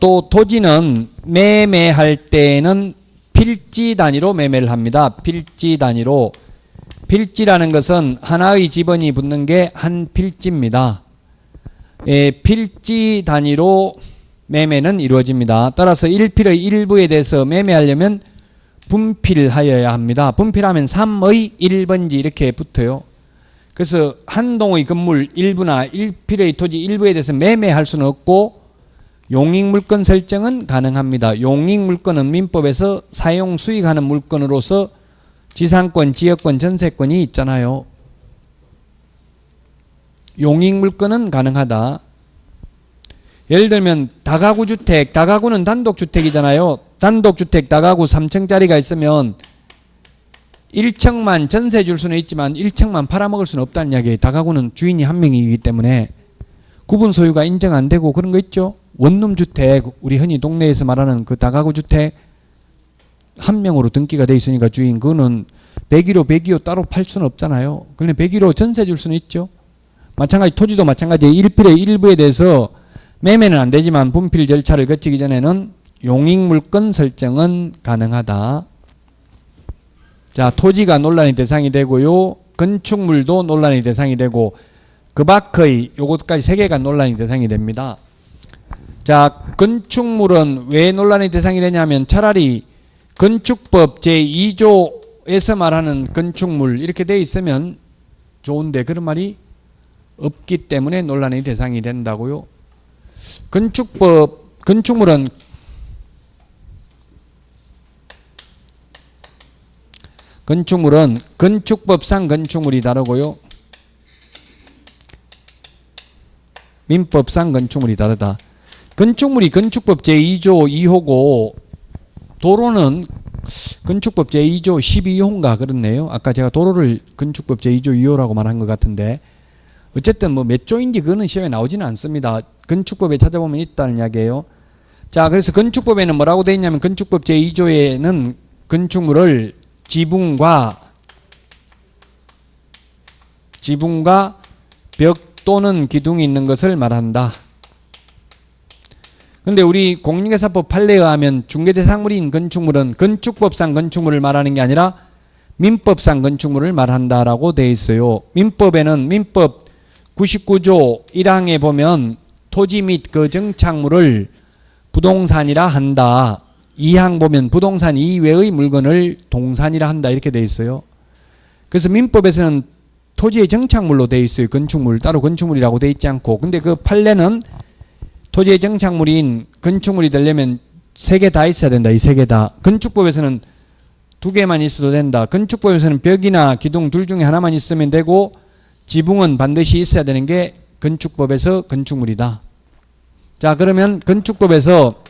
또 토지는 매매할 때는 필지 단위로 매매를 합니다. 필지 단위로. 필지라는 것은 하나의 지번이 붙는 게 한 필지입니다. 필지 단위로 매매는 이루어집니다. 따라서 1필의 일부에 대해서 매매하려면 분필하여야 합니다. 분필하면 3의 1번지 이렇게 붙어요. 그래서 한 동의 건물 일부나 1필의 토지 일부에 대해서 매매할 수는 없고 용익물권 설정은 가능합니다. 용익물권은 민법에서 사용 수익하는 물건으로서 지상권, 지역권, 전세권이 있잖아요. 용익물권은 가능하다. 예를 들면 다가구 주택, 다가구는 단독주택이잖아요. 단독주택 다가구 3층짜리가 있으면 1층만 전세 줄 수는 있지만 1층만 팔아먹을 수는 없다는 이야기예요. 다가구는 주인이 한 명이기 때문에 구분 소유가 인정 안 되고 그런 거 있죠. 원룸주택, 우리 흔히 동네에서 말하는 그 다가구 주택 한 명으로 등기가 돼 있으니까 주인, 그거는 101호 따로 팔 수는 없잖아요. 그런데 101호 전세 줄 수는 있죠. 마찬가지 토지도 마찬가지예요. 1필의 일부에 대해서 매매는 안 되지만 분필 절차를 거치기 전에는 용익물권 설정은 가능하다. 자, 토지가 논란의 대상이 되고요. 건축물도 논란의 대상이 되고 그 밖의 요것까지 세 개가 논란의 대상이 됩니다. 자, 건축물은 왜 논란의 대상이 되냐면 차라리 건축법 제2조에서 말하는 건축물 이렇게 돼 있으면 좋은데 그런 말이 없기 때문에 논란의 대상이 된다고요. 건축물은 건축법상 건축물이 다르고요. 민법상 건축물이 다르다. 건축물이 건축법 제2조 2호고 도로는 건축법 제2조 12호인가 그렇네요. 아까 제가 도로를 건축법 제2조 2호라고 말한 것 같은데 어쨌든 뭐 몇 조인지 그거는 시험에 나오지는 않습니다. 건축법에 찾아보면 있다는 이야기예요. 자, 그래서 건축법에는 뭐라고 되어 있냐면 건축법 제2조에는 건축물을 지붕과 벽 또는 기둥이 있는 것을 말한다. 근데 우리 공인중개사법 판례에 의하면 중개대상물인 건축물은 건축법상 건축물을 말하는 게 아니라 민법상 건축물을 말한다라고 되어 있어요. 민법에는 민법 99조 1항에 보면 토지 및 그 정착물을 부동산이라 한다. 2항 보면 부동산 이외의 물건을 동산이라 한다 이렇게 돼 있어요. 그래서 민법에서는 토지의 정착물로 돼 있어요. 건축물 따로 건축물이라고 돼 있지 않고. 근데 그 판례는 토지의 정착물인 건축물이 되려면 3개 다 있어야 된다. 이 3개 다. 건축법에서는 2개만 있어도 된다. 건축법에서는 벽이나 기둥 둘 중에 하나만 있으면 되고 지붕은 반드시 있어야 되는 게 건축법에서 건축물이다. 자, 그러면 건축법에서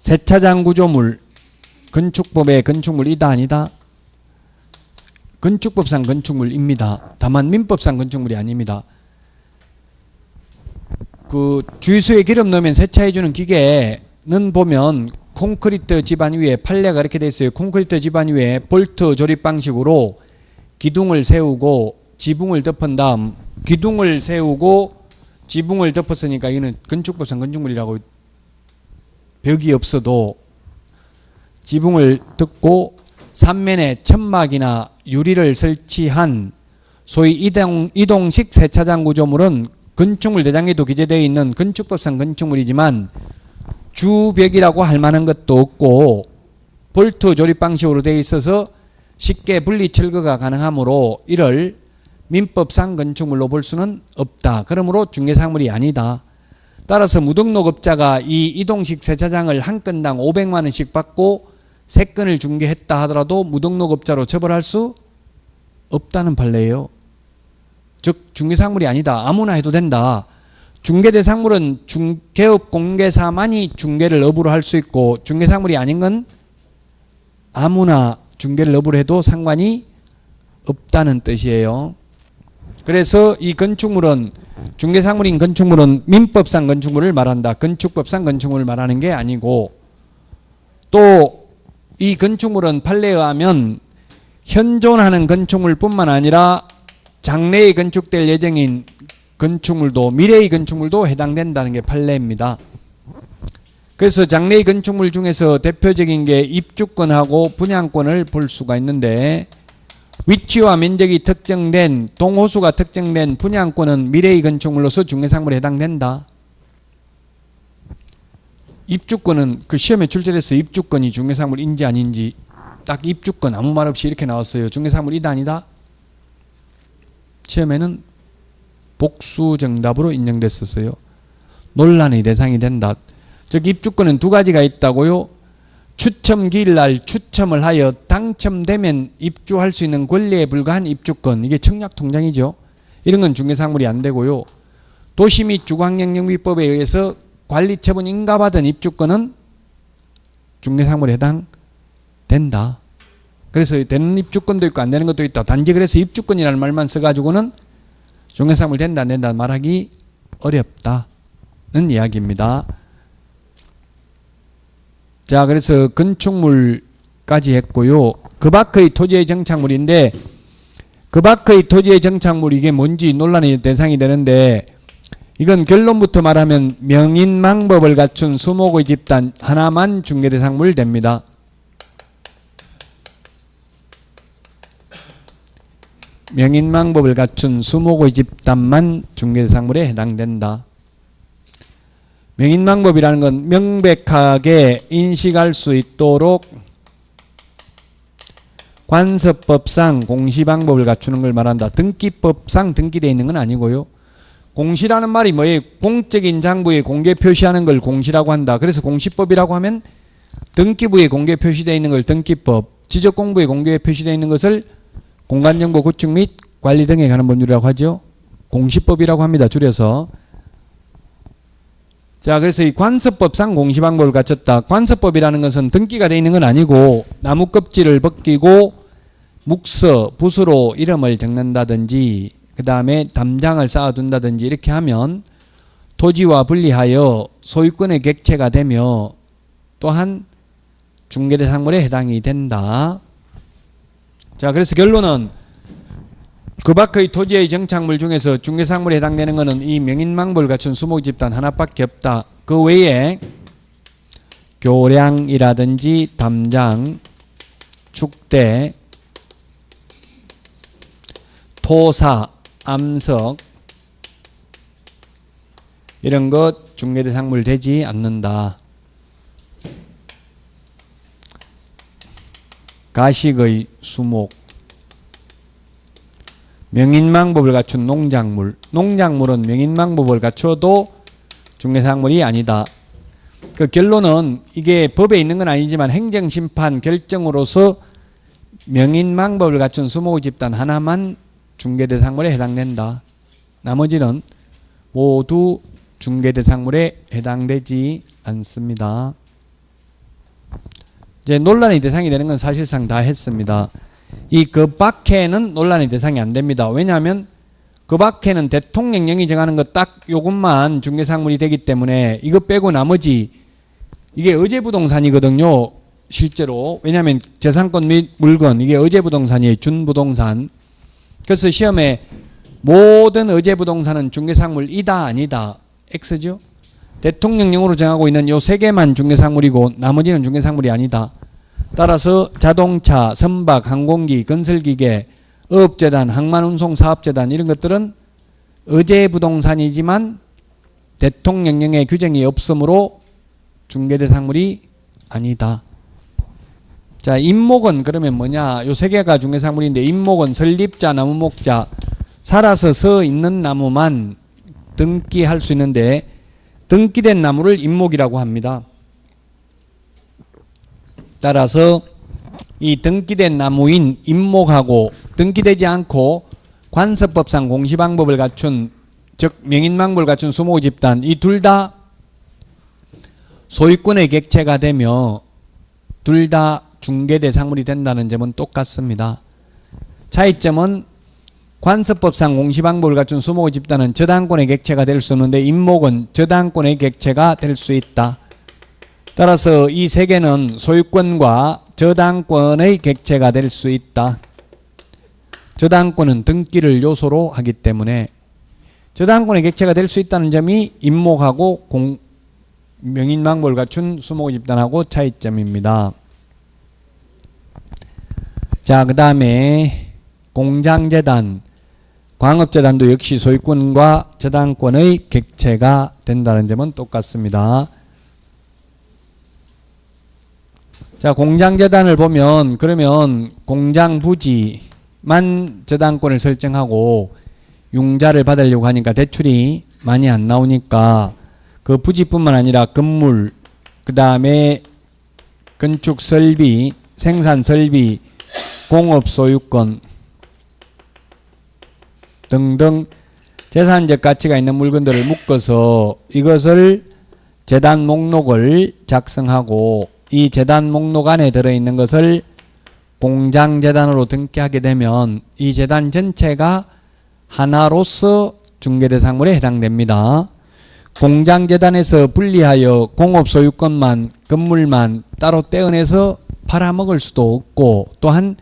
세차장 구조물 건축법의 건축물이다 아니다? 건축법상 건축물입니다. 다만 민법상 건축물이 아닙니다. 그 주유소에 기름 넣으면 세차해주는 기계는 보면 콘크리트 지반 위에 판례가 이렇게 돼 있어요. 콘크리트 지반 위에 볼트 조립 방식으로 기둥을 세우고 지붕을 덮은 다음 기둥을 세우고 지붕을 덮었으니까 이거는 건축법상 건축물이라고 벽이 없어도 지붕을 덮고 3면에 천막이나 유리를 설치한 소위 이동식 세차장 구조물은 건축물 대장에도 기재되어 있는 건축법상 건축물이지만 주벽이라고 할 만한 것도 없고 볼트 조립 방식으로 되어 있어서 쉽게 분리 철거가 가능하므로 이를 민법상 건축물로 볼 수는 없다. 그러므로 중개사물이 아니다. 따라서 무등록업자가 이 이동식 세차장을 한 건당 500만 원씩 받고 3건을 중개했다 하더라도 무등록업자로 처벌할 수 없다는 판례예요. 즉 중개사물이 아니다. 아무나 해도 된다. 중개대상물은 개업공개사만이 중개를 업으로 할 수 있고 중개사물이 아닌 건 아무나 중개를 업으로 해도 상관이 없다는 뜻이에요. 그래서 이 건축물은 중개사물인 건축물은 민법상 건축물을 말한다. 건축법상 건축물을 말하는 게 아니고 또 이 건축물은 판례에 의하면 현존하는 건축물뿐만 아니라 장래에 건축될 예정인 건축물도 미래의 건축물도 해당된다는 게 판례입니다. 그래서 장래의 건축물 중에서 대표적인 게 입주권하고 분양권을 볼 수가 있는데 위치와 면적이 특정된 동호수가 특정된 분양권은 미래의 건축물로서 중개사물에 해당된다. 입주권은 그 시험에 출제돼서 입주권이 중개사물인지 아닌지 딱 입주권 아무 말 없이 이렇게 나왔어요. 중개사물이다 아니다? 시험에는 복수 정답으로 인정됐었어요. 논란의 대상이 된다. 즉 입주권은 2가지가 있다고요. 추첨 기일날 추첨을 하여 당첨되면 입주할 수 있는 권리에 불과한 입주권. 이게 청약통장이죠. 이런 건 중개사물이 안 되고요. 도시 및 주거환경영비법에 의해서 관리처분 인가받은 입주권은 중개사물에 해당된다. 그래서 되는 입주권도 있고 안 되는 것도 있다. 단지 그래서 입주권이라는 말만 써가지고는 중개사물 된다 안 된다 말하기 어렵다는 이야기입니다. 자, 그래서 건축물까지 했고요. 그 밖의 토지의 정착물인데 그 밖의 토지의 정착물 이게 뭔지 논란의 대상이 되는데 이건 결론부터 말하면 명인망법을 갖춘 수목의 집단 하나만 중개대상물 됩니다. 명인망법을 갖춘 수목의 집단만 중개대상물에 해당된다. 명인망법이라는 건 명백하게 인식할 수 있도록 관습법상 공시방법을 갖추는 걸 말한다. 등기법상 등기되어 있는 건 아니고요. 공시라는 말이 뭐예요? 공적인 장부에 공개 표시하는 걸 공시라고 한다. 그래서 공시법이라고 하면 등기부에 공개 표시되어 있는 걸 등기법, 지적공부에 공개 표시되어 있는 것을 공간정보 구축 및 관리 등에 관한 법률이라고 하죠. 공시법이라고 합니다. 줄여서. 자, 그래서 이 관습법상 공시방법을 갖췄다. 관습법이라는 것은 등기가 되어 있는 건 아니고 나무 껍질을 벗기고 묵서, 붓으로 이름을 적는다든지 그 다음에 담장을 쌓아둔다든지 이렇게 하면 토지와 분리하여 소유권의 객체가 되며 또한 중개대상물에 해당이 된다. 자, 그래서 결론은 그 밖의 토지의 정착물 중에서 중개상물에 해당되는 것은 이 명인망법을 갖춘 수목집단 하나밖에 없다. 그 외에 교량이라든지 담장, 축대, 토사, 암석 이런 것 중개대상물 되지 않는다. 가식의 수목, 명인망법을 갖춘 농작물, 농작물은 명인망법을 갖춰도 중개상물이 아니다. 그 결론은 이게 법에 있는 건 아니지만 행정심판 결정으로서 명인망법을 갖춘 수목의 집단 하나만 중개대상물에 해당된다. 나머지는 모두 중개대상물에 해당되지 않습니다. 이제 논란의 대상이 되는 건 사실상 다 했습니다. 이 그 밖에는 논란의 대상이 안 됩니다. 왜냐하면 그 밖에는 대통령령이 정하는 것 딱 요것만 중개상물이 되기 때문에 이거 빼고 나머지 이게 의제부동산이거든요. 실제로. 왜냐하면 재산권 및 물건 이게 의제부동산이에요. 준부동산. 그래서 시험에 모든 의제부동산은 중개상물이다 아니다. X죠. 대통령령으로 정하고 있는 요 세 개만 중개상물이고 나머지는 중개상물이 아니다. 따라서 자동차, 선박, 항공기, 건설기계, 어업재단, 항만운송사업재단 이런 것들은 의제부동산이지만 대통령령의 규정이 없으므로 중개대상물이 아니다. 자, 임목은 그러면 뭐냐? 요 세 개가 중개상물인데 임목은 설립자, 나무목자, 살아서 서 있는 나무만 등기할 수 있는데 등기된 나무를 임목이라고 합니다. 따라서 이 등기된 나무인 임목하고 등기되지 않고 관습법상 공시방법을 갖춘 즉 명인망법을 갖춘 수목의 집단 이 둘 다 소유권의 객체가 되며 둘 다 중개대상물이 된다는 점은 똑같습니다. 차이점은 관습법상 공시방법을 갖춘 수목의 집단은 저당권의 객체가 될 수 없는데 임목은 저당권의 객체가 될 수 있다. 따라서 이 세 개는 소유권과 저당권의 객체가 될 수 있다. 저당권은 등기를 요소로 하기 때문에 저당권의 객체가 될 수 있다는 점이 임목하고 명인망법을 갖춘 수목의 집단하고 차이점입니다. 자, 그 다음에 공장재단, 광업재단도 역시 소유권과 저당권의 객체가 된다는 점은 똑같습니다. 자, 공장재단을 보면 그러면 공장 부지만 저당권을 설정하고 융자를 받으려고 하니까 대출이 많이 안 나오니까 그 부지뿐만 아니라 건물, 그 다음에 건축 설비, 생산 설비, 공업 소유권 등등 재산적 가치가 있는 물건들을 묶어서 이것을 재단 목록을 작성하고 이 재단 목록 안에 들어있는 것을 공장재단으로 등기하게 되면 이 재단 전체가 하나로서 중개대상물에 해당됩니다. 공장재단에서 분리하여 공업소유권만 건물만 따로 떼어내서 팔아먹을 수도 없고 또한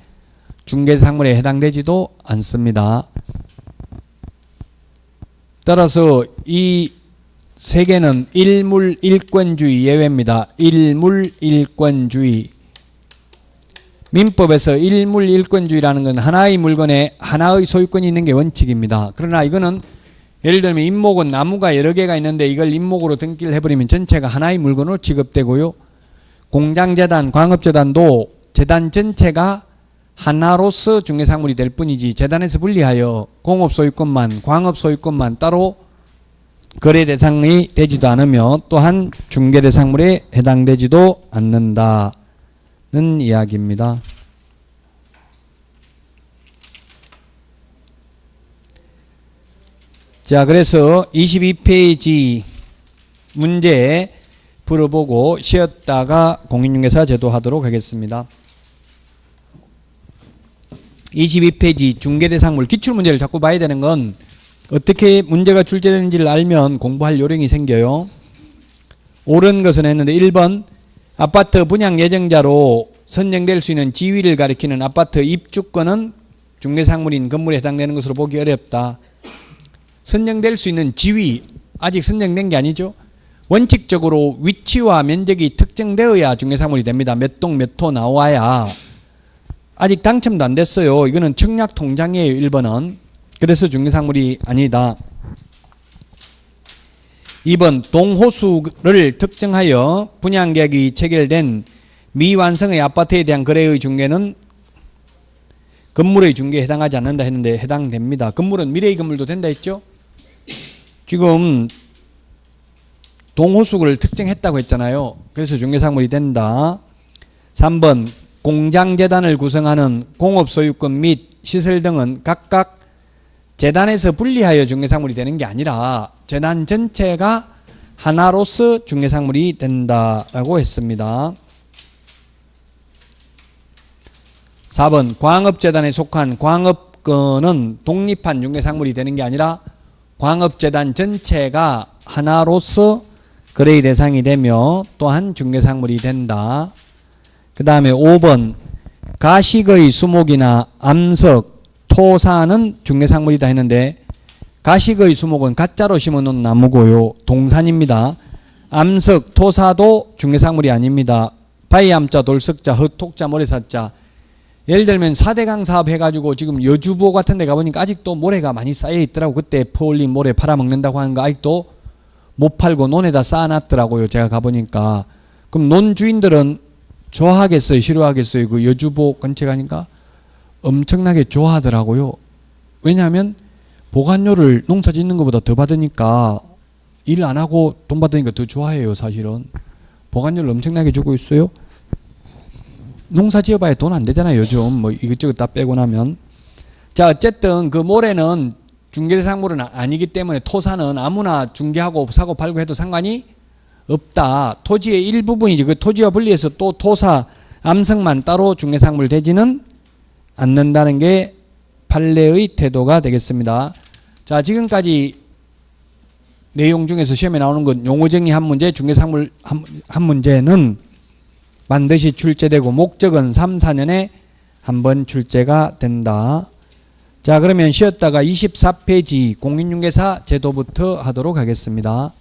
중개대상물에 해당되지도 않습니다. 따라서 이 세 개는 일물일권주의 예외입니다. 일물일권주의. 민법에서 일물일권주의라는 건 하나의 물건에 하나의 소유권이 있는 게 원칙입니다. 그러나 이거는 예를 들면 임목은 나무가 여러 개가 있는데 이걸 임목으로 등기를 해버리면 전체가 하나의 물건으로 취급되고요. 공장재단, 광업재단도 재단 전체가 하나로서 중개상물이 될 뿐이지 재단에서 분리하여 공업소유권만, 광업소유권만 따로 거래 대상이 되지도 않으며 또한 중개대상물에 해당되지도 않는다는 이야기입니다. 자, 그래서 22페이지 문제 풀어보고 쉬었다가 공인중개사 제도하도록 하겠습니다. 22페이지 중개대상물 기출문제를 자꾸 봐야 되는 건 어떻게 문제가 출제되는지를 알면 공부할 요령이 생겨요. 옳은 것은 했는데 1번 아파트 분양 예정자로 선정될 수 있는 지위를 가리키는 아파트 입주권은 중개상물인 건물에 해당되는 것으로 보기 어렵다. 선정될 수 있는 지위, 아직 선정된 게 아니죠. 원칙적으로 위치와 면적이 특정되어야 중개상물이 됩니다. 몇 동 몇 호 나와야. 아직 당첨도 안 됐어요. 이거는 청약통장이에요. 1번은. 그래서 중개상물이 아니다. 2번 동호수를 특정하여 분양계약이 체결된 미완성의 아파트에 대한 거래의 중개는 건물의 중개에 해당하지 않는다 했는데 해당됩니다. 건물은 미래의 건물도 된다 했죠. 지금 동호수를 특정했다고 했잖아요. 그래서 중개사물이 된다. 3번 공장재단을 구성하는 공업소유권 및 시설 등은 각각 재단에서 분리하여 중개사물이 되는 게 아니라 재단 전체가 하나로서 중개사물이 된다라고 했습니다. 4번 광업재단에 속한 광업권은 독립한 중개사물이 되는 게 아니라 광업재단 전체가 하나로서 거래의 대상이 되며 또한 중개사물이 된다. 그 다음에 5번 가식의 수목이나 암석, 토사는 중개사물이다 했는데 가식의 수목은 가짜로 심어놓은 나무고요. 동산입니다. 암석, 토사도 중개사물이 아닙니다. 바위암자, 돌석자, 흑톡자, 모래사자. 예를 들면 4대강 사업 해가지고 지금 여주보 같은 데 가보니까 아직도 모래가 많이 쌓여 있더라고. 그때 퍼올린 모래 팔아먹는다고 하는 거 아직도 못 팔고 논에다 쌓아놨더라고요. 제가 가보니까. 그럼 논 주인들은 좋아하겠어요? 싫어하겠어요? 그 여주보 근처에 가니까 엄청나게 좋아하더라고요. 왜냐하면 보관료를 농사 짓는 것보다 더 받으니까 일 안 하고 돈 받으니까 더 좋아해요. 사실은. 보관료를 엄청나게 주고 있어요. 농사 지어봐야 돈 안 되잖아요. 요즘 뭐 이것저것 다 빼고 나면. 자, 어쨌든 그 모래는 중개대상물은 아니기 때문에 토사는 아무나 중개하고 사고 팔고 해도 상관이 없다. 토지의 일부분이지. 그 토지와 분리해서 또 토사, 암석만 따로 중개상물 되지는 않는다는 게 판례의 태도가 되겠습니다. 자, 지금까지 내용 중에서 시험에 나오는 건 용어정의 한 문제, 중개상물 한 문제는 반드시 출제되고 목적은 3, 4년에 한 번 출제가 된다. 자, 그러면 쉬었다가 24페이지 공인중개사 제도부터 하도록 하겠습니다.